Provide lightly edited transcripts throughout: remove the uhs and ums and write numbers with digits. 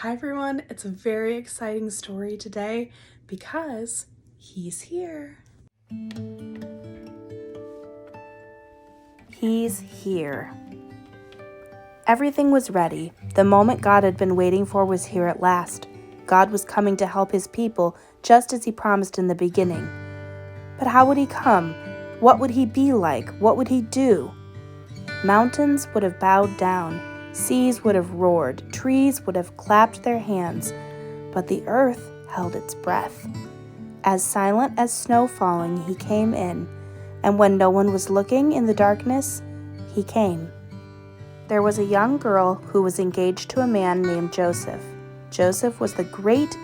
Hi everyone, it's a very exciting story today because he's here. He's here. Everything was ready. The moment God had been waiting for was here at last. God was coming to help his people just as he promised in the beginning. But how would he come? What would he be like? What would he do? Mountains would have bowed down. Seas would have roared. Trees would have clapped their hands. But the earth held its breath. As silent as snow falling, he came in. And when no one was looking in the darkness, he came. There was a young girl who was engaged to a man named Joseph. Joseph was the great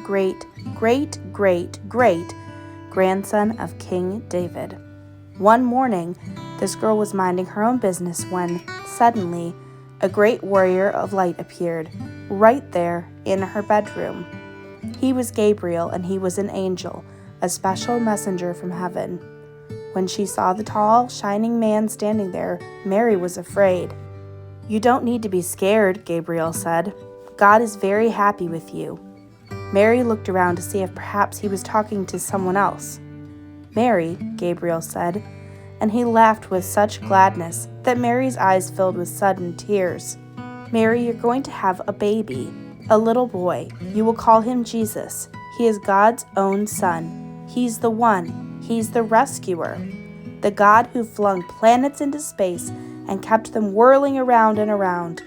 grandson of King David. One morning, this girl was minding her own business when, suddenly, a great warrior of light appeared, right there in her bedroom. He was Gabriel, and he was an angel, a special messenger from heaven. When she saw the tall, shining man standing there, Mary was afraid. "You don't need to be scared," Gabriel said. "God is very happy with you." Mary looked around to see if perhaps he was talking to someone else. "Mary," Gabriel said, and he laughed with such gladness that Mary's eyes filled with sudden tears. "Mary, you're going to have a baby, a little boy. You will call him Jesus. He is God's own son. He's the one. He's the rescuer. The God who flung planets into space and kept them whirling around and around.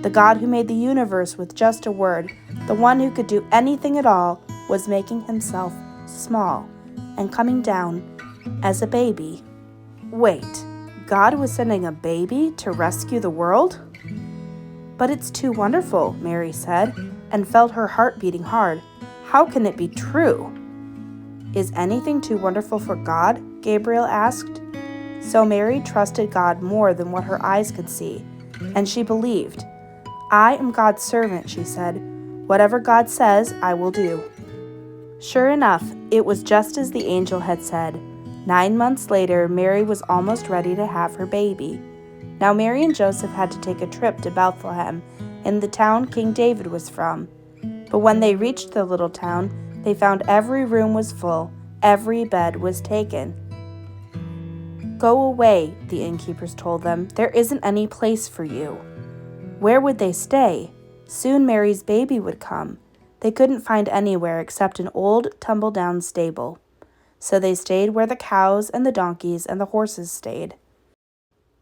The God who made the universe with just a word. The one who could do anything at all was making himself small and coming down as a baby." Wait, God was sending a baby to rescue the world? "But it's too wonderful," Mary said, and felt her heart beating hard. "How can it be true?" "Is anything too wonderful for God?" Gabriel asked. So Mary trusted God more than what her eyes could see, and she believed. "I am God's servant," she said. "Whatever God says, I will do." Sure enough, it was just as the angel had said. 9 months later, Mary was almost ready to have her baby. Now Mary and Joseph had to take a trip to Bethlehem, in the town King David was from. But when they reached the little town, they found every room was full, every bed was taken. "Go away," the innkeepers told them. "There isn't any place for you." Where would they stay? Soon Mary's baby would come. They couldn't find anywhere except an old, tumble-down stable. So they stayed where the cows and the donkeys and the horses stayed.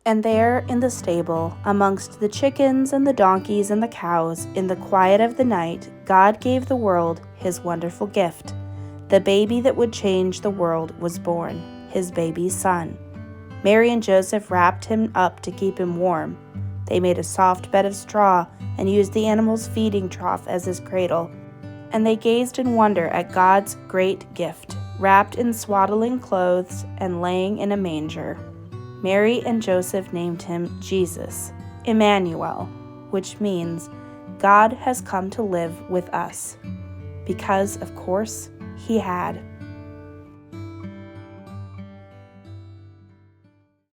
And there, in the stable, amongst the chickens and the donkeys and the cows, in the quiet of the night, God gave the world his wonderful gift. The baby that would change the world was born, his baby son. Mary and Joseph wrapped him up to keep him warm. They made a soft bed of straw and used the animal's feeding trough as his cradle. And they gazed in wonder at God's great gift, wrapped in swaddling clothes and laying in a manger. Mary and Joseph named him Jesus, Emmanuel, which means God has come to live with us. Because, of course, he had.